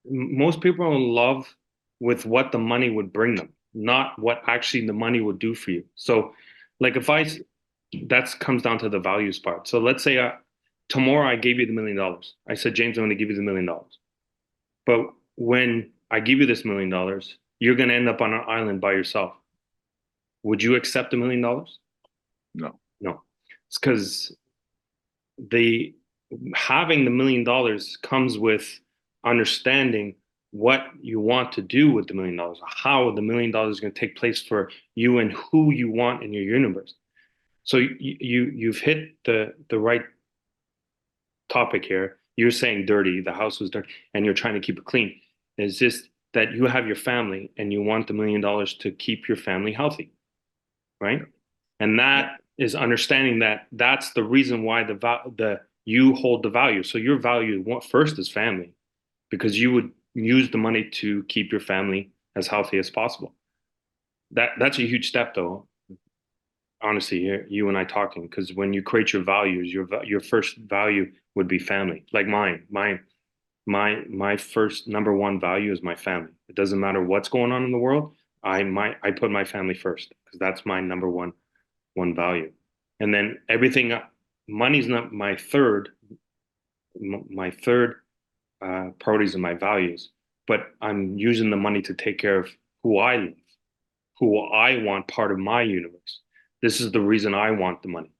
most people are in love with what the money would bring them, not what actually the money would do for you. So, like if I, that comes down to the values part. So let's say tomorrow I gave you the $1 million. I said, James, I'm going to give you the $1 million. But when I give you this $1 million, you're going to end up on an island by yourself. Would you accept $1 million? No. No. It's because the having the $1 million comes with understanding what you want to do with the $1 million, how the $1 million is going to take place for you and who you want in your universe. So you've hit the right topic here. You're saying dirty, the house was dirty, and you're trying to keep it clean. It's just that you have your family and you want the $1 million to keep your family healthy, right? And Yeah. that is understanding that that's the reason why the you hold the value. So your value first is family, because you would use the money to keep your family as healthy as possible. That's a huge step, though. Honestly, you and I talking, because when you create your values, your first value would be family. Like my first number one value is my family. It doesn't matter what's going on in the world. I put my family first because that's my number one value. And then everything, money's not my third. My third priorities and my values, but I'm using the money to take care of who I live, who I want part of my universe. This is the reason I want the money.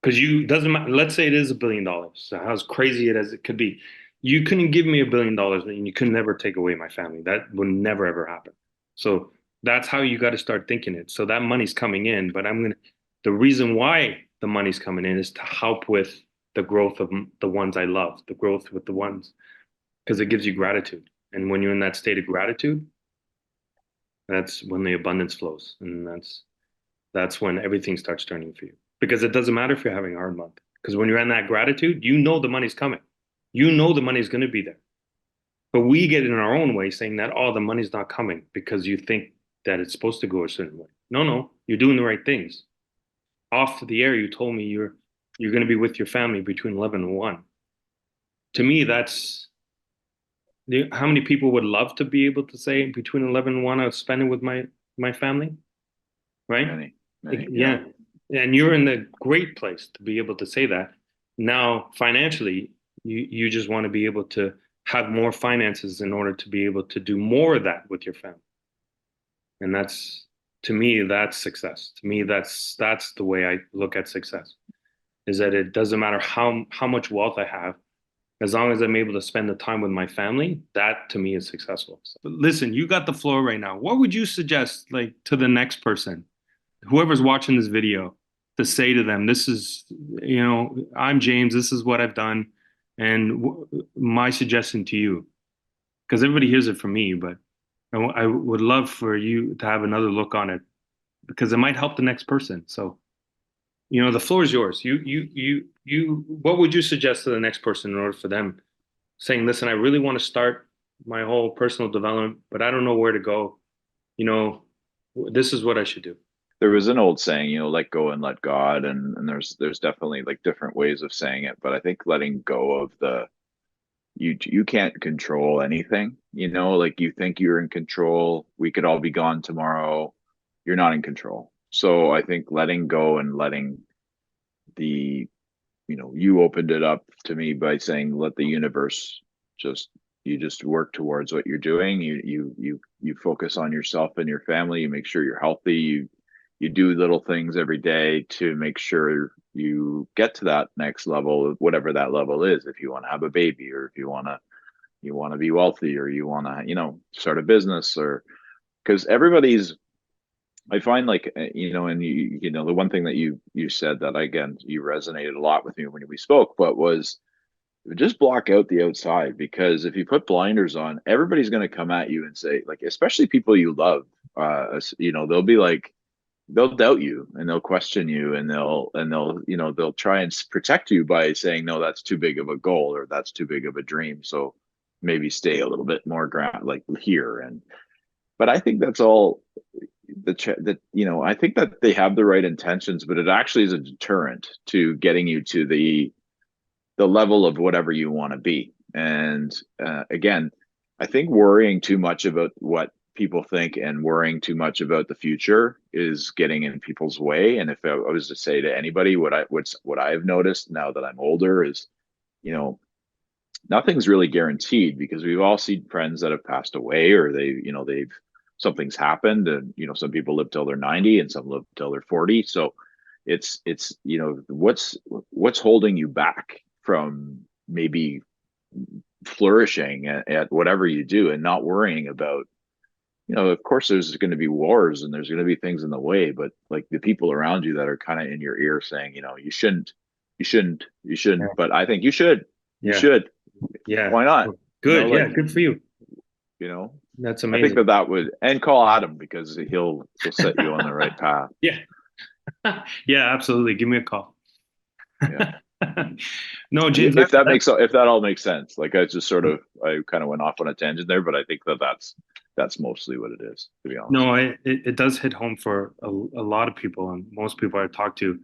Because you doesn't matter. Let's say it is $1 billion. So how crazy it as it could be, you couldn't give me $1 billion and you could never take away my family. That would never ever happen. So that's how you got to start thinking it. So that money's coming in, but the reason why the money's coming in is to help with the growth of the ones I love, the growth with the ones, because it gives you gratitude. And when you're in that state of gratitude, that's when the abundance flows. And that's when everything starts turning for you. Because it doesn't matter if you're having a hard month. Because when you're in that gratitude, you know the money's coming. You know the money's going to be there. But we get in our own way saying that, oh, the money's not coming because you think that it's supposed to go a certain way. No, no, you're doing the right things. Off the air, you told me you're going to be with your family between 11 and 1. To me, that's how many people would love to be able to say between 11 and 1, I'll spend it with my family, right? Many, many. Yeah. Yeah. And you're in the great place to be able to say that. Now, financially, you just want to be able to have more finances in order to be able to do more of that with your family. And that's to me, that's success. To me, that's the way I look at success, is that it doesn't matter how much wealth I have, as long as I'm able to spend the time with my family, that to me is successful. So, but listen, you got the floor right now. What would you suggest, like, to the next person, whoever's watching this video, to say to them, this is, I'm James, this is what I've done, and my suggestion to you, because everybody hears it from me, but I would love for you to have another look on it because it might help the next person. So, the floor is yours. What would you suggest to the next person in order for them saying, listen, I really want to start my whole personal development, but I don't know where to go. You know, this is what I should do. There was an old saying, let go and let God, and there's definitely like different ways of saying it, but I think letting go of the you can't control anything, like you think you're in control. We could all be gone tomorrow. You're not in control. So I think letting go and letting the you opened it up to me by saying let the universe just you just work towards what you're doing. You focus on yourself and your family. You make sure you're healthy. You do little things every day to make sure you get to that next level, whatever that level is. If you want to have a baby, or if you want to be wealthy, or you want to start a business, or because everybody's I find like and the one thing that you said that again you resonated a lot with me when we spoke, but was just block out the outside, because if you put blinders on, everybody's going to come at you and say, like, especially people you love, they'll be like, they'll doubt you and they'll question you, and they'll try and protect you by saying, no, that's too big of a goal, or that's too big of a dream, so maybe stay a little bit more ground like here. And but I think that's all I think that they have the right intentions, but it actually is a deterrent to getting you to the level of whatever you want to be. And again, I think worrying too much about what people think and worrying too much about the future is getting in people's way. And if I was to say to anybody what I've noticed now that I'm older is, you know, nothing's really guaranteed because we've all seen friends that have passed away or they've something's happened and some people live till they're 90 and some live till they're 40. So it's what's holding you back from maybe flourishing at whatever you do and not worrying about of course there's going to be wars and there's going to be things in the way, but like the people around you that are kind of in your ear saying you shouldn't, Yeah. but I think you Yeah. should. Yeah. Why not? Good. Yeah. Like, Good for you. you know, That's I think amazing. that would, and call Adam because he'll set you on the right path. Yeah. Yeah, absolutely. Give me a call. Yeah. No, James, If if that all makes sense. Like I kind of went off on a tangent there, but I think that's mostly what it is, to be honest. no, it does hit home for a lot of people and most people I talk to.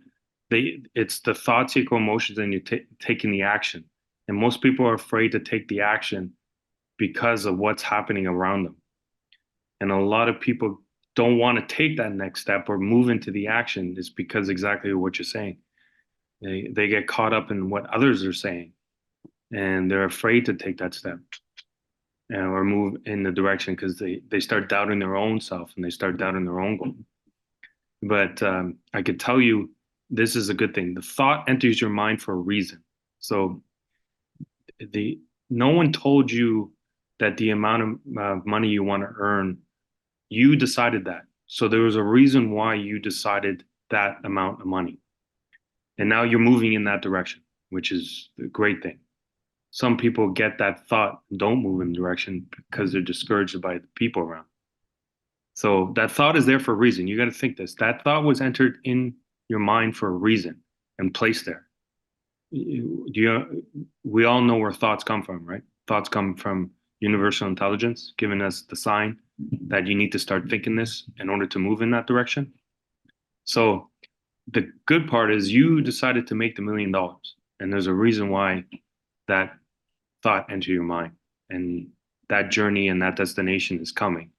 It's the thoughts equal emotions and you taking the action. And most people are afraid to take the action because of what's happening around them. And a lot of people don't want to take that next step or move into the action is because exactly what you're saying. They get caught up in what others are saying and they're afraid to take that step or move in the direction because they start doubting their own self and they start doubting their own goal. But I could tell you this is a good thing. The thought enters your mind for a reason. So the no one told you that the amount of money you want to earn, you decided that. So there was a reason why you decided that amount of money. And now you're moving in that direction, which is a great thing. Some people get that thought, don't move in the direction because they're discouraged by the people around. So that thought is there for a reason. You got to think this. That thought was entered in your mind for a reason and placed there. We all know where thoughts come from, right? Thoughts come from universal intelligence, giving us the sign that you need to start thinking this in order to move in that direction. So the good part is you decided to make the $1 million, and there's a reason why that thought entered your mind, and that journey and that destination is coming.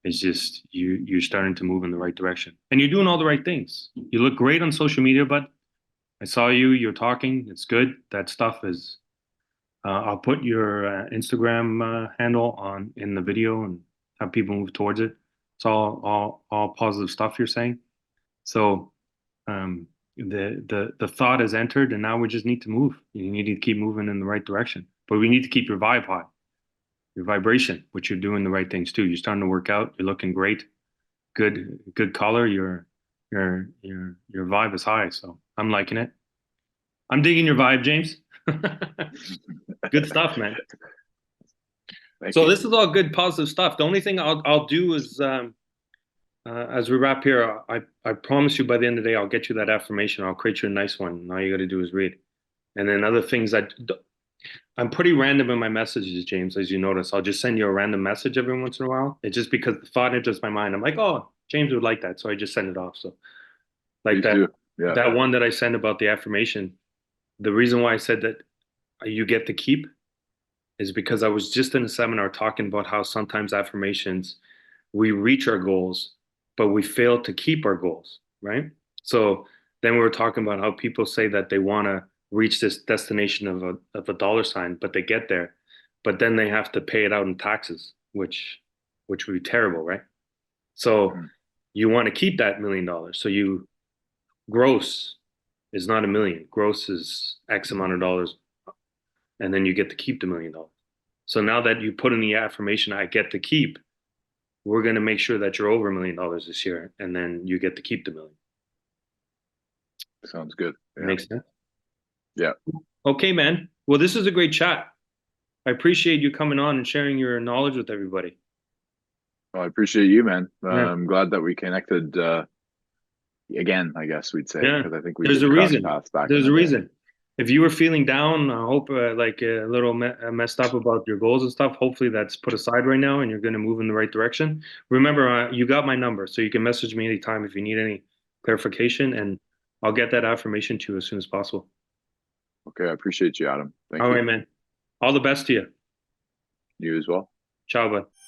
It's just you're starting to move in the right direction, and you're doing all the right things. You look great on social media, but I saw you. You're talking. It's good. That stuff is. I'll put your Instagram handle on in the video and have people move towards it. It's all positive stuff you're saying. So the thought has entered, and now we just need to move. You need to keep moving in the right direction, but we need to keep your vibe high, your vibration, which you're doing the right things too. You're starting to work out. You're looking great. Good color. Your vibe is high, so I'm liking it. I'm digging your vibe, James. Good stuff, man. Thank So you. this is all good, positive stuff. The only thing I'll do is as we wrap here, I promise you by the end of the day I'll get you that affirmation. I'll create you a nice one. And all you got to do is read. And then other things I'm pretty random in my messages, James, as you notice. I'll just send you a random message every once in a while. It's just because the thought enters my mind. I'm like, oh, James would like that, so I just send it off. So like Please do. Yeah. that one that I sent about the affirmation. The reason why I said that you get to keep is because I was just in a seminar talking about how sometimes affirmations we reach our goals, but we fail to keep our goals, right? So then we were talking about how people say that they want to reach this destination of a dollar sign, but they get there, but then they have to pay it out in taxes, which would be terrible, right? So Mhm. you want to keep that $1 million. So you gross is not a million. Gross is X amount of dollars, and then you get to keep the $1 million. So now that you put in the affirmation, I get to keep, we're going to make sure that you're over $1 million this year, and then you get to keep the million. Sounds good. Yeah. Makes sense. Yeah. Okay, man. Well, this is a great chat. I appreciate you coming on and sharing your knowledge with everybody. Well, I appreciate you, man. Yeah. I'm glad that we connected again, I guess we'd say, Yeah. because I think we There's did a cross reason. paths back in There's the a day. reason. If you were feeling down, I hope like a little messed up about your goals and stuff, hopefully that's put aside right now and you're going to move in the right direction. Remember, you got my number, so you can message me anytime if you need any clarification, and I'll get that affirmation to you as soon as possible. Okay, I appreciate you, Adam. Thank All you. right, man. All the best to you. You as well. Ciao, bud.